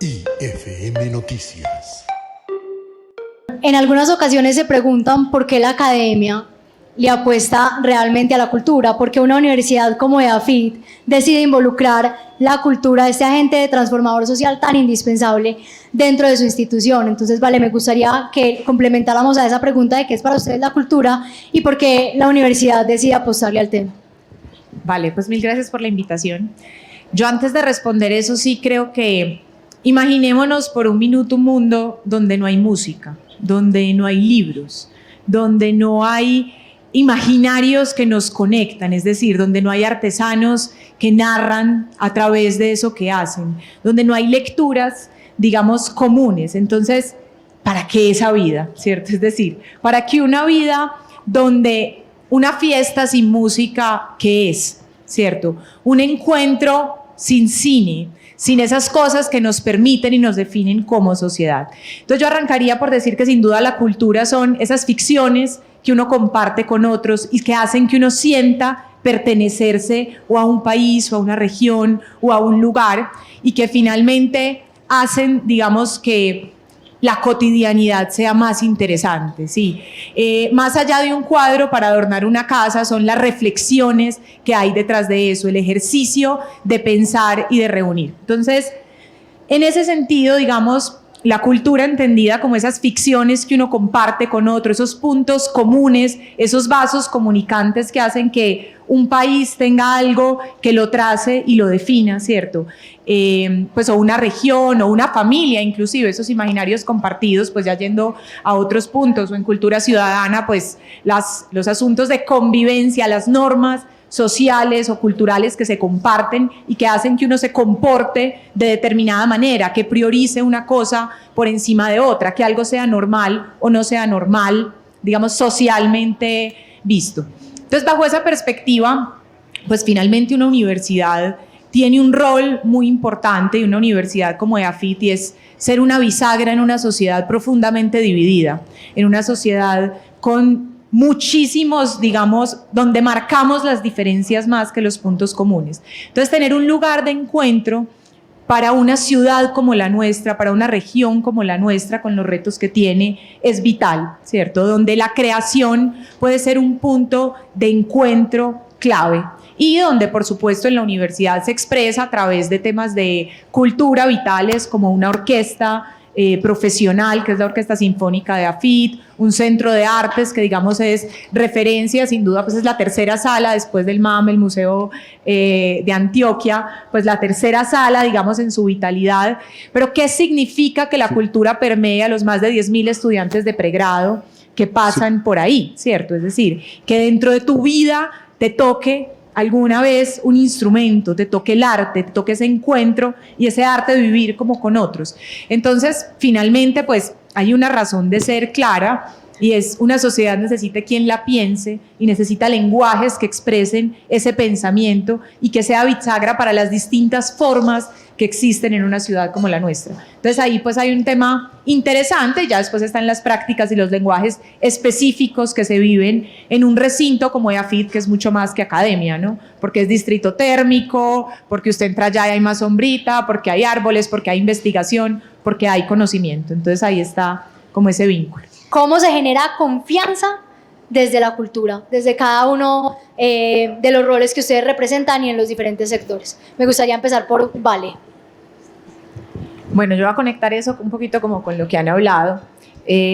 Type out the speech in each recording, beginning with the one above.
IFM Noticias. En algunas ocasiones se preguntan por qué la academia le apuesta realmente a la cultura, porque una universidad como EAFIT decide involucrar la cultura de este agente transformador social tan indispensable dentro de su institución. Entonces, vale, me gustaría que complementáramos a esa pregunta de qué es para ustedes la cultura y por qué la universidad decide apostarle al tema. Vale, pues mil gracias por la invitación. Yo antes de responder eso sí creo que imaginémonos por un minuto un mundo donde no hay música, donde no hay libros, donde no hay imaginarios que nos conectan, es decir, donde no hay artesanos que narran a través de eso que hacen, donde no hay lecturas, digamos, comunes. Entonces, ¿para qué esa vida? ¿Cierto? Es decir, ¿para qué una vida donde una fiesta sin música, qué es? ¿Cierto? Un encuentro sin cine, sin esas cosas que nos permiten y nos definen como sociedad. Entonces yo arrancaría por decir que sin duda la cultura son esas ficciones que uno comparte con otros y que hacen que uno sienta pertenecerse o a un país o a una región o a un lugar y que finalmente hacen, digamos, que la cotidianidad sea más interesante, ¿sí? Más allá de un cuadro para adornar una casa, son las reflexiones que hay detrás de eso, el ejercicio de pensar y de reunir. Entonces, en ese sentido, digamos, la cultura entendida como esas ficciones que uno comparte con otro, esos puntos comunes, esos vasos comunicantes que hacen que un país tenga algo que lo trace y lo defina, ¿cierto? Pues o una región o una familia, inclusive esos imaginarios compartidos, pues ya yendo a otros puntos, o en cultura ciudadana, pues los asuntos de convivencia, las normas sociales o culturales que se comparten y que hacen que uno se comporte de determinada manera, que priorice una cosa por encima de otra, que algo sea normal o no sea normal, digamos, socialmente visto. Entonces, bajo esa perspectiva, pues finalmente una universidad tiene un rol muy importante, y una universidad como EAFIT, y es ser una bisagra en una sociedad profundamente dividida, en una sociedad con muchísimos, digamos, donde marcamos las diferencias más que los puntos comunes. Entonces, tener un lugar de encuentro para una ciudad como la nuestra, para una región como la nuestra, con los retos que tiene, es vital, ¿cierto? Donde la creación puede ser un punto de encuentro clave y donde, por supuesto, en la universidad se expresa a través de temas de cultura vitales como una orquesta profesional, que es la Orquesta Sinfónica de EAFIT, un centro de artes que, digamos, es referencia, sin duda, pues es la tercera sala después del MAM, el Museo de Antioquia, pues la tercera sala, digamos, en su vitalidad. Pero ¿qué significa que la cultura permee a los más de 10.000 estudiantes de pregrado que pasan por ahí, ¿cierto? Es decir, que dentro de tu vida te toque alguna vez un instrumento, te toque el arte, te toque ese encuentro y ese arte de vivir como con otros. Entonces, finalmente, pues hay una razón de ser clara, y es una sociedad necesita quien la piense y necesita lenguajes que expresen ese pensamiento y que sea bisagra para las distintas formas que existen en una ciudad como la nuestra. Entonces ahí pues hay un tema interesante, ya después están las prácticas y los lenguajes específicos que se viven en un recinto como EAFIT, que es mucho más que academia, ¿no? Porque es distrito térmico, porque usted entra allá y hay más sombrita, porque hay árboles, porque hay investigación, porque hay conocimiento. Entonces ahí está como ese vínculo. ¿Cómo se genera confianza desde la cultura, desde cada uno de los roles que ustedes representan y en los diferentes sectores? Me gustaría empezar por Vale. Bueno, yo voy a conectar eso un poquito como con lo que han hablado.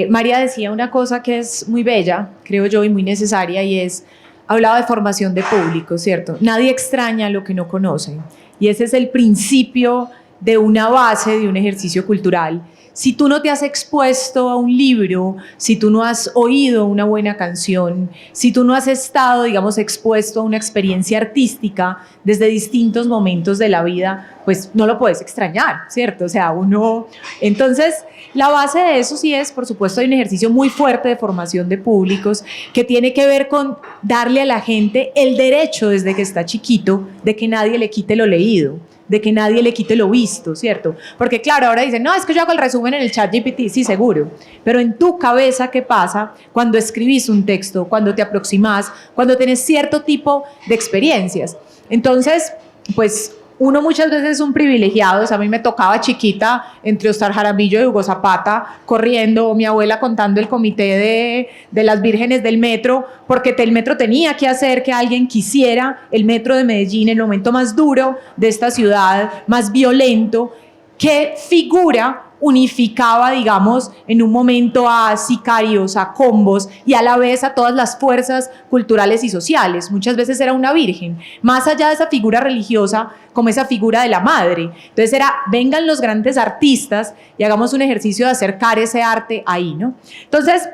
María decía una cosa que es muy bella, creo yo, y muy necesaria, y es, hablaba de formación de público, ¿cierto? Nadie extraña lo que no conoce, y ese es el principio de una base de un ejercicio cultural. Si tú no te has expuesto a un libro, si tú no has oído una buena canción, si tú no has estado, digamos, expuesto a una experiencia artística desde distintos momentos de la vida, pues no lo puedes extrañar, ¿cierto? O sea, uno... Entonces, la base de eso sí es, por supuesto, hay un ejercicio muy fuerte de formación de públicos que tiene que ver con darle a la gente el derecho desde que está chiquito de que nadie le quite lo leído, de que nadie le quite lo visto, ¿cierto? Porque claro, ahora dicen, no, es que yo hago el resumen en el ChatGPT, sí, seguro, pero en tu cabeza, ¿qué pasa cuando escribís un texto, cuando te aproximas, cuando tenés cierto tipo de experiencias? Entonces, pues uno muchas veces es un privilegiado. O sea, a mí me tocaba chiquita entre Oscar Jaramillo y Hugo Zapata corriendo, o mi abuela contando el comité de las vírgenes del metro, porque el metro tenía que hacer que alguien quisiera el metro de Medellín, el momento más duro de esta ciudad, más violento. ¿Qué figura unificaba, digamos, en un momento a sicarios, a combos y a la vez a todas las fuerzas culturales y sociales? Muchas veces era una virgen, más allá de esa figura religiosa, como esa figura de la madre. Entonces era, vengan los grandes artistas y hagamos un ejercicio de acercar ese arte ahí, ¿no? Entonces,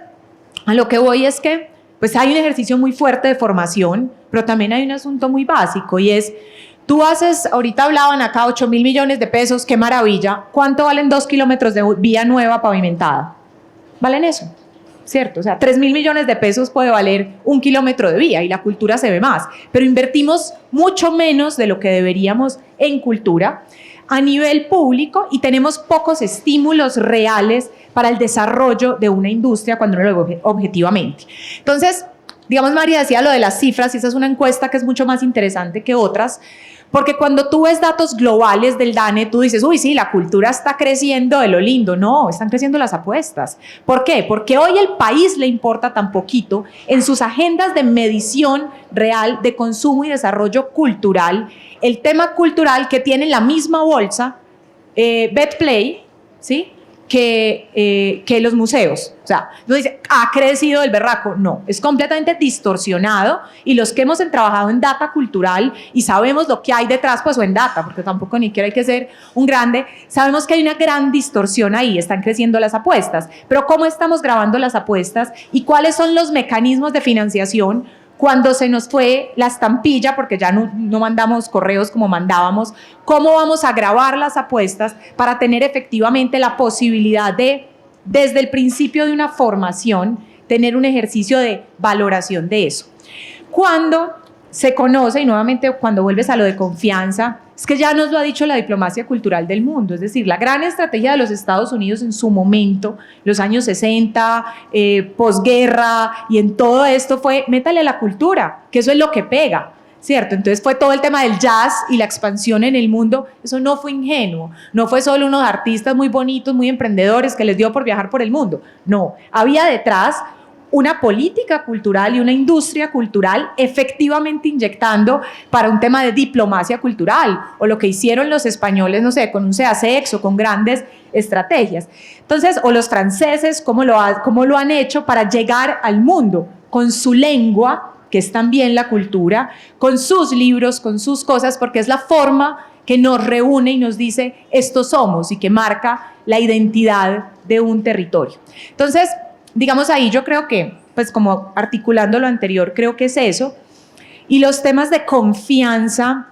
a lo que voy es que, pues hay un ejercicio muy fuerte de formación, pero también hay un asunto muy básico, y es, tú haces, ahorita hablaban acá, 8.000 millones de pesos, qué maravilla. ¿Cuánto valen 2 kilómetros de vía nueva pavimentada? ¿Valen eso? ¿Cierto? O sea, 3.000 millones de pesos puede valer 1 kilómetro de vía, y la cultura se ve más. Pero invertimos mucho menos de lo que deberíamos en cultura a nivel público, y tenemos pocos estímulos reales para el desarrollo de una industria cuando uno lo ve objetivamente. Entonces, digamos, María decía lo de las cifras, y esa es una encuesta que es mucho más interesante que otras, porque cuando tú ves datos globales del DANE, tú dices, uy, sí, la cultura está creciendo de lo lindo. No, están creciendo las apuestas. ¿Por qué? Porque hoy el país le importa tan poquito en sus agendas de medición real de consumo y desarrollo cultural, el tema cultural, que tiene la misma bolsa Betplay, ¿sí?, que los museos. O sea, no dice, ha crecido el berraco. No, es completamente distorsionado, y los que hemos trabajado en data cultural y sabemos lo que hay detrás, pues, o en data, porque tampoco ni siquiera hay que ser un grande, sabemos que hay una gran distorsión ahí. Están creciendo las apuestas, pero ¿cómo estamos grabando las apuestas y cuáles son los mecanismos de financiación? Cuando se nos fue la estampilla, porque ya no mandamos correos como mandábamos, ¿cómo vamos a grabar las apuestas para tener efectivamente la posibilidad de, desde el principio de una formación, tener un ejercicio de valoración de eso? Cuando se conoce, y nuevamente cuando vuelves a lo de confianza, es que ya nos lo ha dicho la diplomacia cultural del mundo. Es decir, la gran estrategia de los Estados Unidos en su momento, los años 60, posguerra, y en todo esto fue, métale a la cultura, que eso es lo que pega, ¿cierto? Entonces fue todo el tema del jazz y la expansión en el mundo. Eso no fue ingenuo, no fue solo unos artistas muy bonitos, muy emprendedores que les dio por viajar por el mundo. No, había detrás una política cultural y una industria cultural efectivamente inyectando para un tema de diplomacia cultural, o lo que hicieron los españoles, no sé, con un SEASEX o con grandes estrategias. Entonces, o los franceses, cómo lo han hecho para llegar al mundo con su lengua, que es también la cultura, con sus libros, con sus cosas, porque es la forma que nos reúne y nos dice, estos somos, y que marca la identidad de un territorio. Entonces, digamos, ahí yo creo que, pues, como articulando lo anterior, creo que es eso. Y los temas de confianza,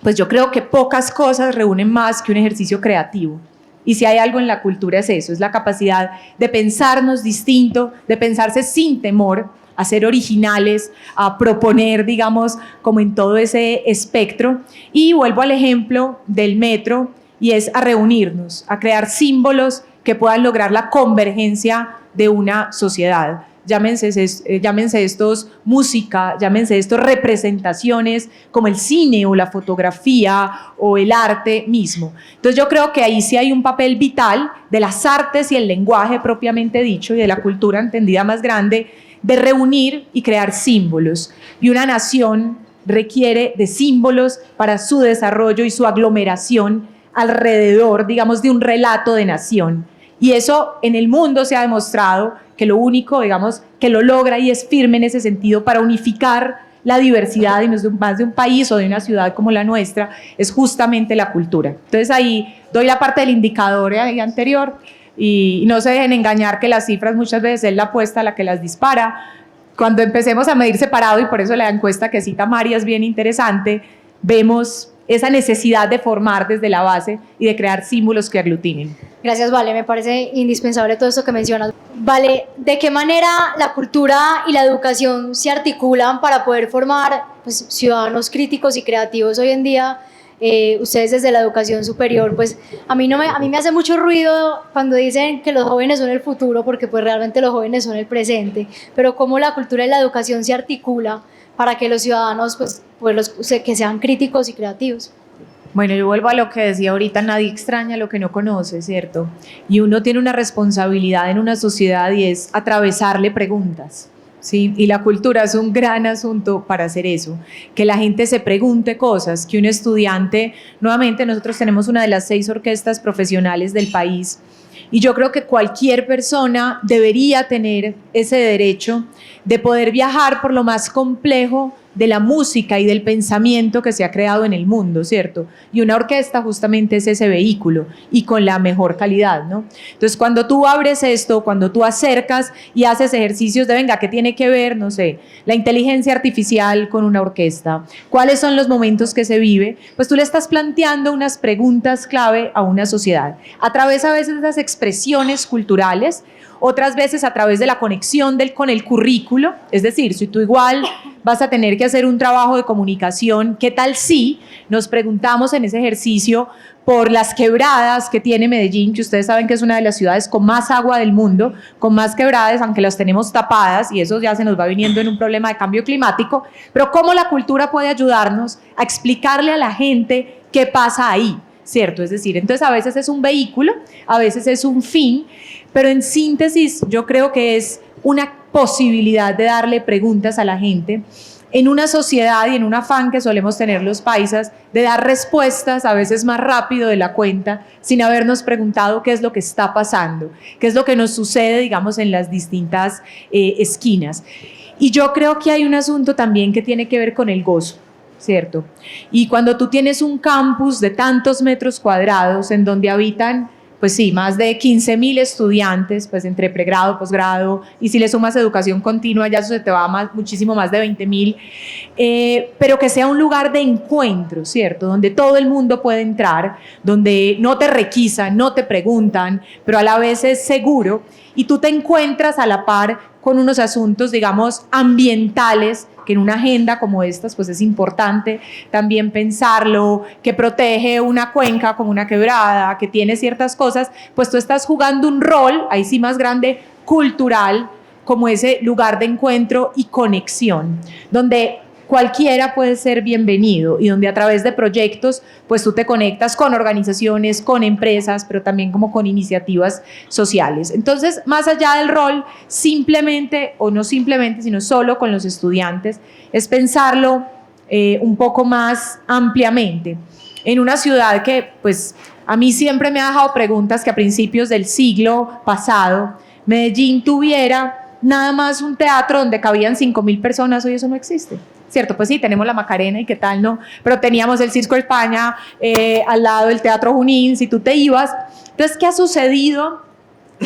pues yo creo que pocas cosas reúnen más que un ejercicio creativo. Y si hay algo en la cultura es eso, es la capacidad de pensarnos distinto, de pensarse sin temor, a ser originales, a proponer, digamos, como en todo ese espectro. Y vuelvo al ejemplo del metro, y es a reunirnos, a crear símbolos que puedan lograr la convergencia de una sociedad. Llámense estos música, llámense estos representaciones como el cine o la fotografía o el arte mismo. Entonces yo creo que ahí sí hay un papel vital de las artes y el lenguaje propiamente dicho, y de la cultura entendida más grande, de reunir y crear símbolos. Y una nación requiere de símbolos para su desarrollo y su aglomeración alrededor, digamos, de un relato de nación. Y eso en el mundo se ha demostrado que lo único, digamos, que lo logra y es firme en ese sentido para unificar la diversidad, y más de un país o de una ciudad como la nuestra, es justamente la cultura. Entonces ahí doy la parte del indicador anterior, y no se dejen engañar que las cifras muchas veces es la apuesta la que las dispara. Cuando empecemos a medir separado, y por eso la encuesta que cita María es bien interesante, vemos esa necesidad de formar desde la base y de crear símbolos que aglutinen. Gracias, Vale, me parece indispensable todo esto que mencionas. Vale, ¿de qué manera la cultura y la educación se articulan para poder formar, pues, ciudadanos críticos y creativos hoy en día? Ustedes desde la educación superior, pues a mí me hace mucho ruido cuando dicen que los jóvenes son el futuro, porque pues realmente los jóvenes son el presente, pero cómo la cultura y la educación se articula para que los ciudadanos, que sean críticos y creativos. Bueno, yo vuelvo a lo que decía ahorita, nadie extraña lo que no conoce, ¿cierto? Y uno tiene una responsabilidad en una sociedad y es atravesarle preguntas, ¿sí? Y la cultura es un gran asunto para hacer eso, que la gente se pregunte cosas, que un estudiante, nuevamente nosotros tenemos una de las 6 orquestas profesionales del país, y yo creo que cualquier persona debería tener ese derecho de poder viajar por lo más complejo de la música y del pensamiento que se ha creado en el mundo, ¿cierto? Y una orquesta justamente es ese vehículo y con la mejor calidad, ¿no? Entonces, cuando tú abres esto, cuando tú acercas y haces ejercicios de, venga, ¿qué tiene que ver, no sé, la inteligencia artificial con una orquesta? ¿Cuáles son los momentos que se vive? Pues tú le estás planteando unas preguntas clave a una sociedad. A través a veces de esas expresiones culturales, otras veces a través de la conexión con el currículo, es decir, si tú igual vas a tener que hacer un trabajo de comunicación, ¿qué tal si nos preguntamos en ese ejercicio por las quebradas que tiene Medellín, que ustedes saben que es una de las ciudades con más agua del mundo, con más quebradas, aunque las tenemos tapadas, y eso ya se nos va viniendo en un problema de cambio climático, pero cómo la cultura puede ayudarnos a explicarle a la gente qué pasa ahí, ¿cierto? Es decir, entonces a veces es un vehículo, a veces es un fin, pero en síntesis yo creo que es una posibilidad de darle preguntas a la gente en una sociedad y en un afán que solemos tener los paisas de dar respuestas a veces más rápido de la cuenta sin habernos preguntado qué es lo que está pasando, qué es lo que nos sucede, digamos, en las distintas esquinas. Y yo creo que hay un asunto también que tiene que ver con el gozo, ¿cierto? Y cuando tú tienes un campus de tantos metros cuadrados en donde habitan, pues sí, más de 15.000 estudiantes, pues entre pregrado, posgrado, y si le sumas educación continua, ya eso se te va muchísimo más de 20.000, pero que sea un lugar de encuentro, ¿cierto? Donde todo el mundo puede entrar, donde no te requisan, no te preguntan, pero a la vez es seguro, y tú te encuentras a la par con unos asuntos, digamos, ambientales, que en una agenda como estas, pues es importante también pensarlo, que protege una cuenca como una quebrada, que tiene ciertas cosas, pues tú estás jugando un rol, ahí sí más grande, cultural, como ese lugar de encuentro y conexión, donde cualquiera puede ser bienvenido y donde a través de proyectos pues tú te conectas con organizaciones, con empresas, pero también como con iniciativas sociales. Entonces, más allá del rol, simplemente o no simplemente, sino solo con los estudiantes, es pensarlo un poco más ampliamente. En una ciudad que pues a mí siempre me ha dejado preguntas que a principios del siglo pasado Medellín tuviera nada más un teatro donde cabían 5.000 personas, hoy eso no existe. ¿Cierto? Pues sí, tenemos la Macarena y qué tal, ¿no? Pero teníamos el Circo España al lado del Teatro Junín, si tú te ibas. Entonces, ¿qué ha sucedido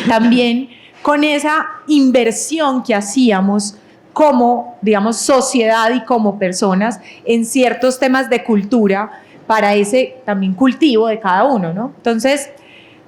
también con esa inversión que hacíamos como, digamos, sociedad y como personas en ciertos temas de cultura para ese también cultivo de cada uno, ¿no? Entonces,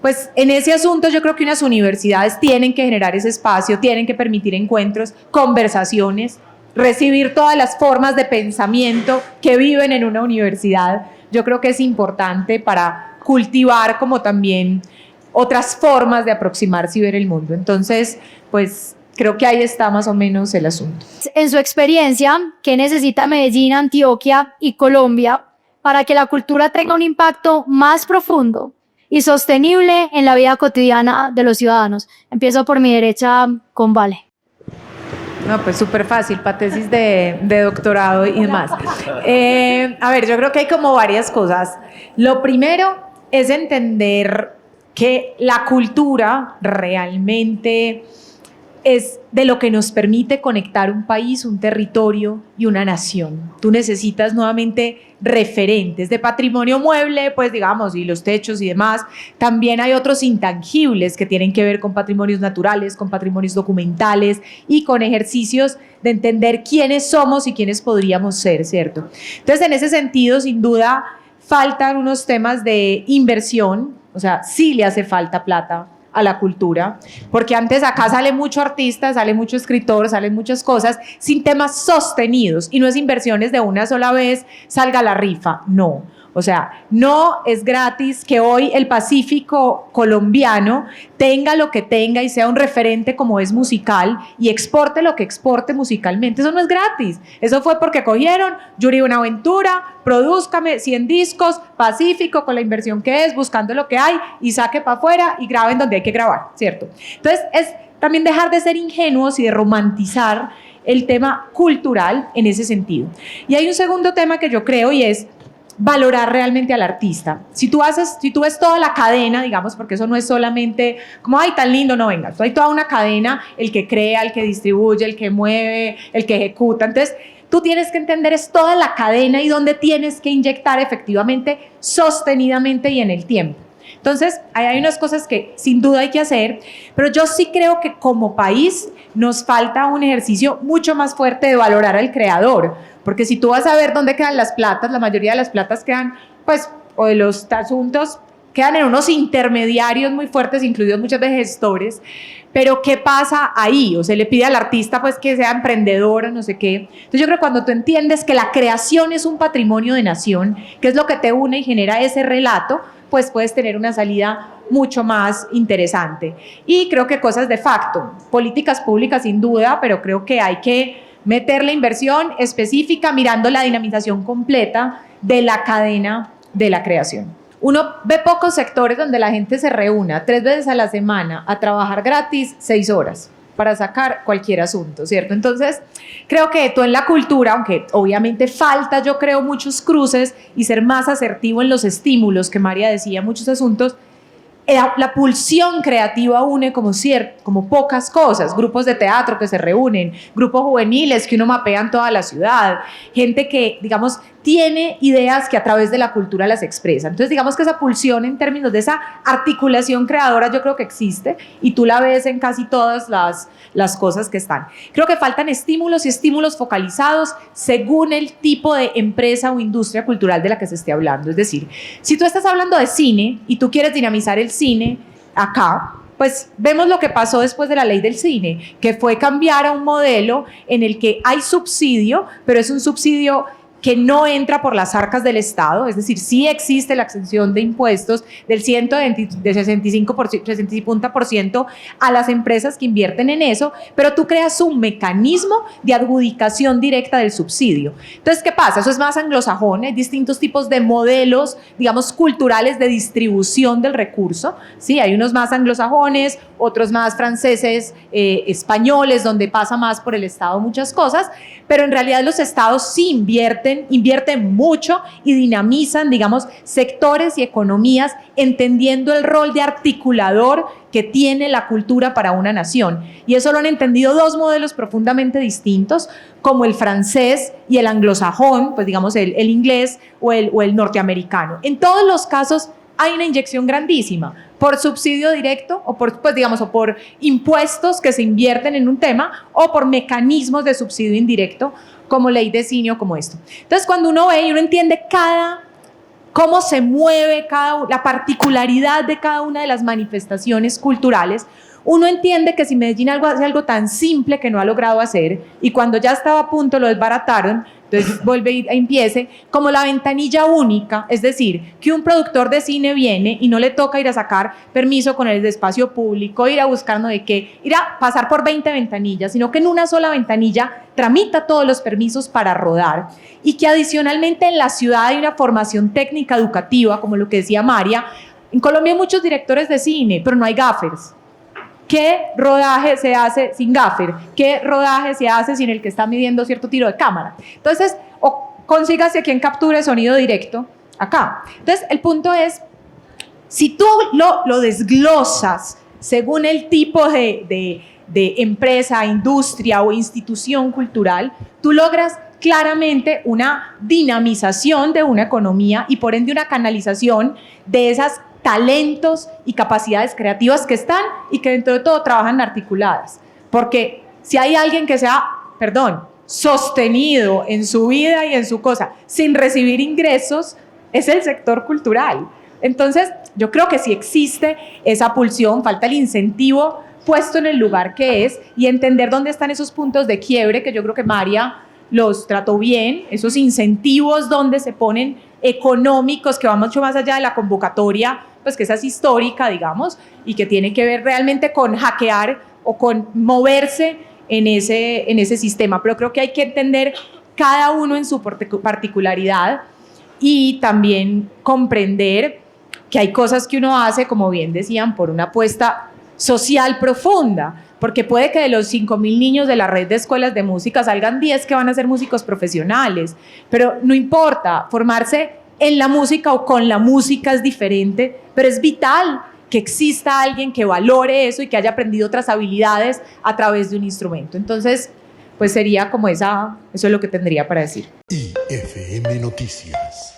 pues en ese asunto yo creo que unas universidades tienen que generar ese espacio, tienen que permitir encuentros, conversaciones, recibir todas las formas de pensamiento que viven en una universidad. Yo creo que es importante para cultivar como también otras formas de aproximarse y ver el mundo. Entonces, pues creo que ahí está más o menos el asunto. En su experiencia, ¿qué necesita Medellín, Antioquia y Colombia para que la cultura tenga un impacto más profundo y sostenible en la vida cotidiana de los ciudadanos? Empiezo por mi derecha con Vale. No, pues súper fácil, para tesis de doctorado y demás. A ver, yo creo que hay como varias cosas. Lo primero es entender que la cultura realmente es de lo que nos permite conectar un país, un territorio y una nación. Tú necesitas nuevamente referentes de patrimonio mueble, pues digamos, y los techos y demás. También hay otros intangibles que tienen que ver con patrimonios naturales, con patrimonios documentales y con ejercicios de entender quiénes somos y quiénes podríamos ser, ¿cierto? Entonces, en ese sentido, sin duda, faltan unos temas de inversión, o sea, sí le hace falta plata a la cultura, porque antes acá sale mucho artista, sale mucho escritor, salen muchas cosas sin temas sostenidos, y no es inversiones de una sola vez, salga la rifa, no. O sea, no es gratis que hoy el Pacífico colombiano tenga lo que tenga y sea un referente como es musical y exporte lo que exporte musicalmente. Eso no es gratis. Eso fue porque cogieron Yuri Buenaventura, produzcame 100 discos, Pacífico con la inversión que es, buscando lo que hay y saque para afuera y graben donde hay que grabar, ¿cierto? Entonces es también dejar de ser ingenuos y de romantizar el tema cultural en ese sentido. Y hay un segundo tema que yo creo y es valorar realmente al artista. Si tú ves toda la cadena, digamos, porque eso no es solamente como, ay, tan lindo, no, venga, hay toda una cadena, el que crea, el que distribuye, el que mueve, el que ejecuta. Entonces, tú tienes que entender es toda la cadena y dónde tienes que inyectar efectivamente, sostenidamente y en el tiempo. Entonces, hay unas cosas que sin duda hay que hacer, pero yo sí creo que como país nos falta un ejercicio mucho más fuerte de valorar al creador, porque si tú vas a ver dónde quedan las platas, la mayoría de las platas quedan, pues, o de los asuntos, quedan en unos intermediarios muy fuertes, incluidos muchas veces gestores, pero ¿qué pasa ahí? O se le pide al artista pues que sea emprendedor, no sé qué. Entonces yo creo que cuando tú entiendes que la creación es un patrimonio de nación, que es lo que te une y genera ese relato, pues puedes tener una salida mucho más interesante. Y creo que cosas de facto, políticas públicas sin duda, pero creo que hay que meter la inversión específica mirando la dinamización completa de la cadena de la creación. Uno ve pocos sectores donde la gente se reúna 3 veces a la semana a trabajar gratis 6 horas para sacar cualquier asunto, ¿cierto? Entonces, creo que tú en la cultura, aunque obviamente falta, yo creo, muchos cruces y ser más asertivo en los estímulos, que María decía, muchos asuntos, la pulsión creativa une como pocas cosas, grupos de teatro que se reúnen, grupos juveniles que uno mapea en toda la ciudad, gente que, digamos, tiene ideas que a través de la cultura las expresa. Entonces, digamos que esa pulsión en términos de esa articulación creadora yo creo que existe y tú la ves en casi todas las cosas que están. Creo que faltan estímulos y estímulos focalizados según el tipo de empresa o industria cultural de la que se esté hablando. Es decir, si tú estás hablando de cine y tú quieres dinamizar el cine acá, pues vemos lo que pasó después de la ley del cine, que fue cambiar a un modelo en el que hay subsidio, pero es un subsidio que no entra por las arcas del Estado, es decir, sí existe la exención de impuestos del 65% a las empresas que invierten en eso, pero tú creas un mecanismo de adjudicación directa del subsidio. Entonces, ¿qué pasa? Eso es más anglosajón, hay distintos tipos de modelos, digamos, culturales de distribución del recurso, ¿sí? Hay unos más anglosajones, otros más franceses, españoles, donde pasa más por el Estado muchas cosas, pero en realidad los estados sí invierten mucho y dinamizan, digamos, sectores y economías, entendiendo el rol de articulador que tiene la cultura para una nación. Y eso lo han entendido 2 modelos profundamente distintos, como el francés y el anglosajón, pues digamos el inglés o el norteamericano. En todos los casos hay una inyección grandísima por subsidio directo o por, pues digamos, o por impuestos que se invierten en un tema o por mecanismos de subsidio indirecto como ley de cine o como esto. Entonces, cuando uno ve y uno entiende cómo se mueve la particularidad de cada una de las manifestaciones culturales, uno entiende que si Medellín hace algo tan simple que no ha logrado hacer y cuando ya estaba a punto lo desbarataron, entonces vuelve y empiece como la ventanilla única, es decir, que un productor de cine viene y no le toca ir a sacar permiso con el de espacio público, ir a buscar no de qué, ir a pasar por 20 ventanillas, sino que en una sola ventanilla tramita todos los permisos para rodar y que adicionalmente en la ciudad hay una formación técnica educativa, como lo que decía María. En Colombia hay muchos directores de cine, pero no hay gaffers. ¿Qué rodaje se hace sin gaffer? ¿Qué rodaje se hace sin el que está midiendo cierto tiro de cámara? Entonces, o consígase quien capture sonido directo acá. Entonces, el punto es, si tú lo desglosas según el tipo de empresa, industria o institución cultural, tú logras claramente una dinamización de una economía y por ende una canalización de esas talentos y capacidades creativas que están y que dentro de todo trabajan articuladas. Porque si hay alguien que sea, sostenido en su vida y en su cosa sin recibir ingresos, es el sector cultural. Entonces, yo creo que sí existe esa pulsión, falta el incentivo puesto en el lugar que es y entender dónde están esos puntos de quiebre que yo creo que María los trató bien, esos incentivos donde se ponen económicos, que van mucho más allá de la convocatoria, pues que esa es histórica, digamos, y que tiene que ver realmente con hackear o con moverse en ese sistema. Pero creo que hay que entender cada uno en su particularidad y también comprender que hay cosas que uno hace, como bien decían, por una apuesta social profunda, porque puede que de los 5.000 niños de la red de escuelas de música salgan 10 que van a ser músicos profesionales, pero no importa, formarse en la música o con la música es diferente, pero es vital que exista alguien que valore eso y que haya aprendido otras habilidades a través de un instrumento. Entonces, pues sería como eso es lo que tendría para decir. IFM Noticias.